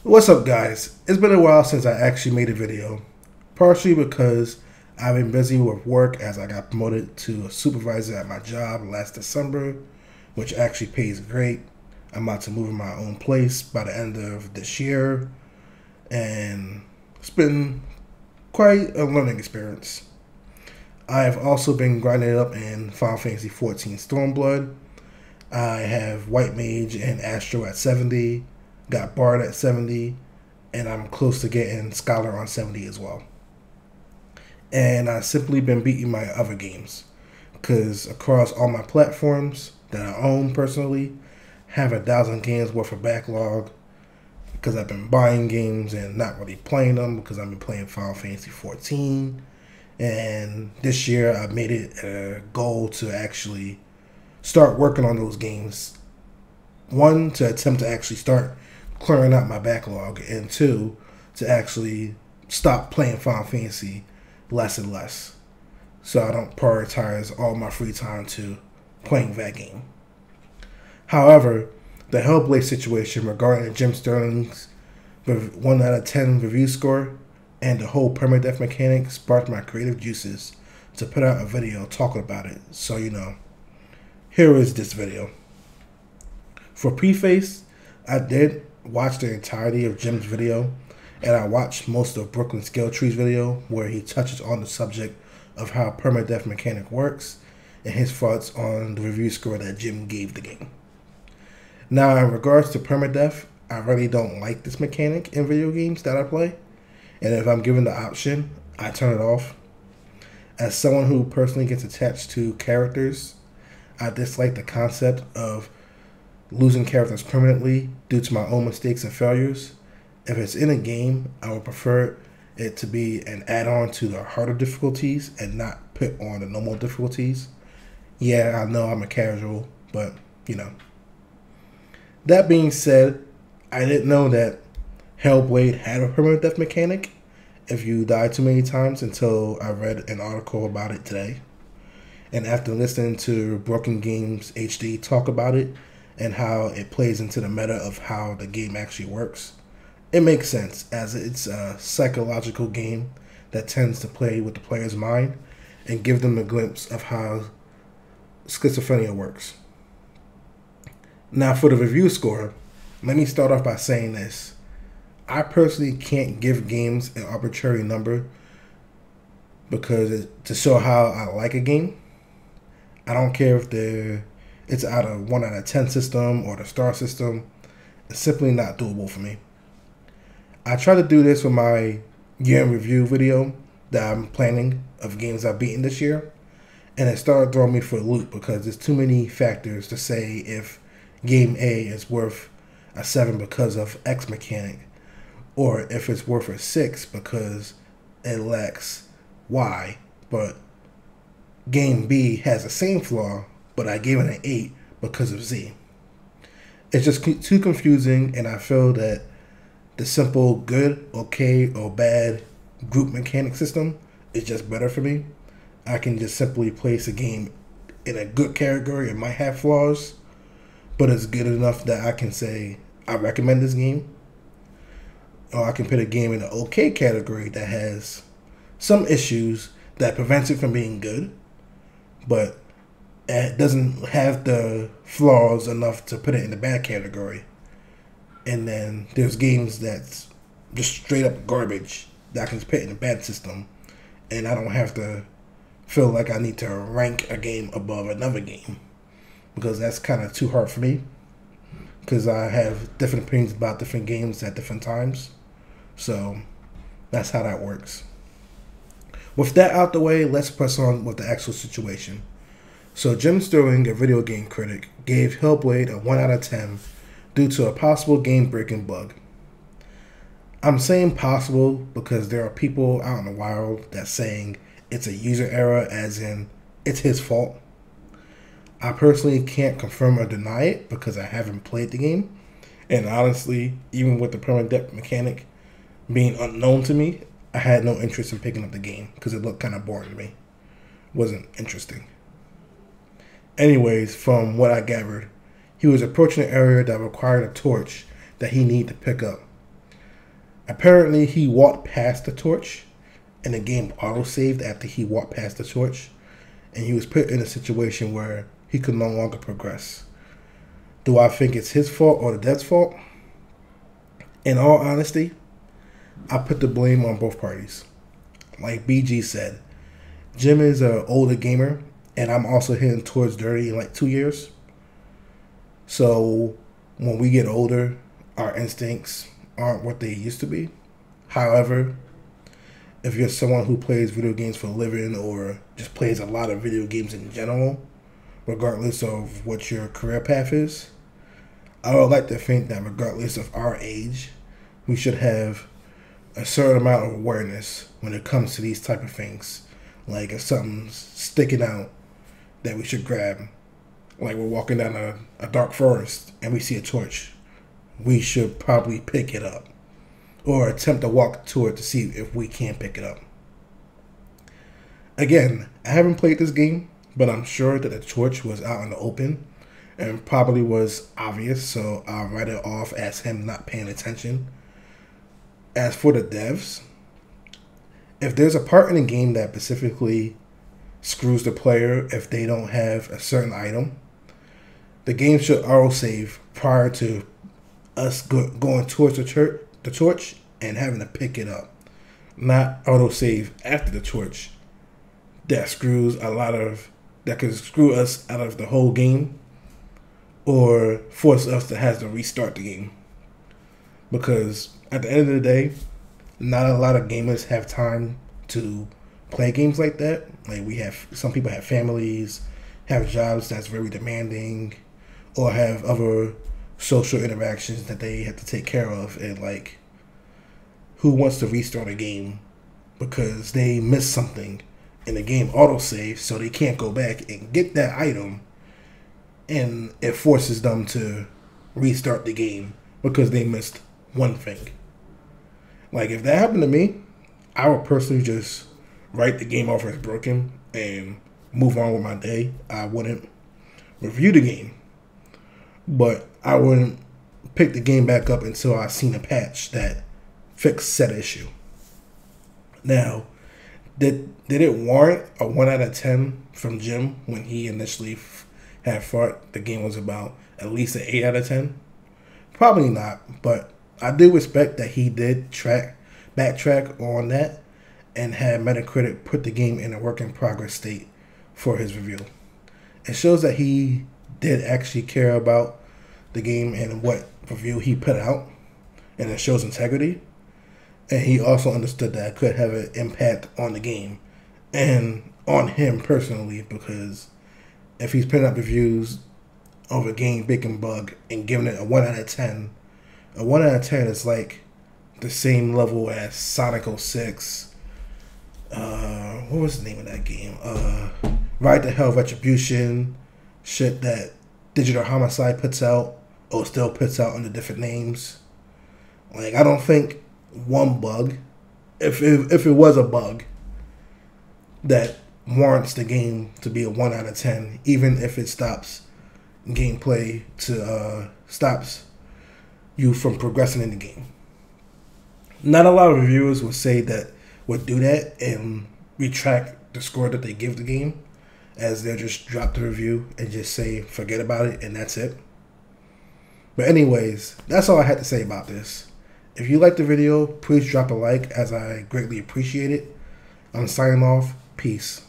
What's up, guys? It's been a while since I actually made a video, partially because I've been busy with work as I got promoted to a supervisor at my job last December, which actually pays great. I'm about to move in my own place by the end of this year, and it's been quite a learning experience. I have also been grinding it up in Final Fantasy XIV Stormblood. I have White Mage and Astro at 70, got Bard at 70, and I'm close to getting Scholar on 70 as well. And I've simply been beating my other games, because across all my platforms that I own personally, have 1,000 games worth of backlog, because I've been buying games and not really playing them because I've been playing Final Fantasy XIV. And this year I made it a goal to actually start working on those games. One, to attempt to actually start clearing out my backlog, and two, to actually stop playing Final Fantasy less and less, so I don't prioritize all my free time to playing that game. However, the Hellblade situation regarding Jim Sterling's 1 out of 10 review score and the whole permadeath mechanic sparked my creative juices to put out a video talking about it. So here is this video. For preface, I did watch the entirety of Jim's video, and I watched most of Brooklyn Scale Tree's video where he touches on the subject of how permadeath mechanic works and his thoughts on the review score that Jim gave the game. Now, in regards to permadeath, I really don't like this mechanic in video games that I play, and if I'm given the option, I turn it off. As someone who personally gets attached to characters, I dislike the concept of losing characters permanently due to my own mistakes and failures. If it's in a game, I would prefer it to be an add-on to the harder difficulties and not put on the normal difficulties. Yeah, I know I'm a casual, but That being said, I didn't know that Hellblade had a permadeath mechanic if you die too many times until I read an article about it today. And after listening to Broken Games HD talk about it and how it plays into the meta of how the game actually works, it makes sense, as it's a psychological game that tends to play with the player's mind and give them a glimpse of how schizophrenia works. Now, for the review score, let me start off by saying this. I personally can't give games an arbitrary number because to show how I like a game. I don't care if it's out of 1 out of 10 system or the star system. It's simply not doable for me. I try to do this with my year in review video that I'm planning of games I've beaten this year, and it started throwing me for a loop because there's too many factors to say if game A is worth a 7 because of X mechanic, or if it's worth a 6 because it lacks Y, but game B has the same flaw, but I gave it an 8 because of Z. It's just too confusing, and I feel that the simple good, okay, or bad group mechanic system is just better for me. I can just simply place a game in a good category. It might have flaws, but it's good enough that I can say I recommend this game. Or I can put a game in the okay category that has some issues that prevents it from being good, but it doesn't have the flaws enough to put it in the bad category. And then there's games that's just straight up garbage that I can put in the bad system, and I don't have to feel like I need to rank a game above another game, because that's kind of too hard for me, because I have different opinions about different games at different times. So that's how that works. With that out the way, let's press on with the actual situation. So Jim Sterling, a video game critic, gave Hellblade a 1 out of 10 due to a possible game-breaking bug. I'm saying possible because there are people out in the wild that's saying it's a user error, as in it's his fault. I personally can't confirm or deny it because I haven't played the game, and honestly, even with the permadeath mechanic being unknown to me, I had no interest in picking up the game because it looked kind of boring to me. It wasn't interesting. Anyways, from what I gathered, he was approaching an area that required a torch that he needed to pick up. Apparently, he walked past the torch, and the game auto-saved after he walked past the torch, and he was put in a situation where he could no longer progress. Do I think it's his fault or the dev's fault? In all honesty, I put the blame on both parties. Like BG said, Jim is an older gamer, and I'm also heading towards 30 in like 2 years. So when we get older, our instincts aren't what they used to be. However, if you're someone who plays video games for a living or just plays a lot of video games in general, regardless of what your career path is, I would like to think that regardless of our age, we should have a certain amount of awareness when it comes to these type of things. Like if something's sticking out that we should grab, like we're walking down a dark forest and we see a torch, we should probably pick it up or attempt to walk to it to see if we can pick it up. Again, I haven't played this game, but I'm sure that the torch was out in the open and probably was obvious, so I'll write it off as him not paying attention. As for the devs, if there's a part in the game that specifically screws the player if they don't have a certain item, the game should auto-save prior to us going towards the torch and having to pick it up. Not auto-save after the torch. That could screw us out of the whole game or force us to have to restart the game. Because at the end of the day, not a lot of gamers have time to play games like that. Like some people have families, have jobs that's very demanding, or have other social interactions that they have to take care of. And like, who wants to restart a game because they missed something and the game autosaves so they can't go back and get that item, and it forces them to restart the game because they missed one thing. Like if that happened to me, I would personally just write the game off as broken and move on with my day. I wouldn't review the game, but I wouldn't pick the game back up until I seen a patch that fixed said issue. Now, did it warrant a 1 out of 10 from Jim when he initially had thought the game was about at least an 8 out of 10? Probably not, but I do respect that he did backtrack on that and had Metacritic put the game in a work in progress state for his review. It shows that he did actually care about the game and what review he put out, and it shows integrity. And he also understood that it could have an impact on the game and on him personally, because if he's putting up reviews of a game big and bug and giving it a 1 out of 10, a 1 out of 10 is like the same level as Sonic 06. What was the name of that game? Ride to Hell Retribution, shit that Digital Homicide puts out or still puts out under different names. Like, I don't think one bug, if it was a bug, that warrants the game to be a 1 out of 10, even if it stops gameplay stops you from progressing in the game. Not a lot of reviewers would do that and retract the score that they give the game, as they'll just drop the review and just say forget about it and that's it. But anyways, that's all I had to say about this. If you liked the video, please drop a like, as I greatly appreciate it. I'm signing off. Peace.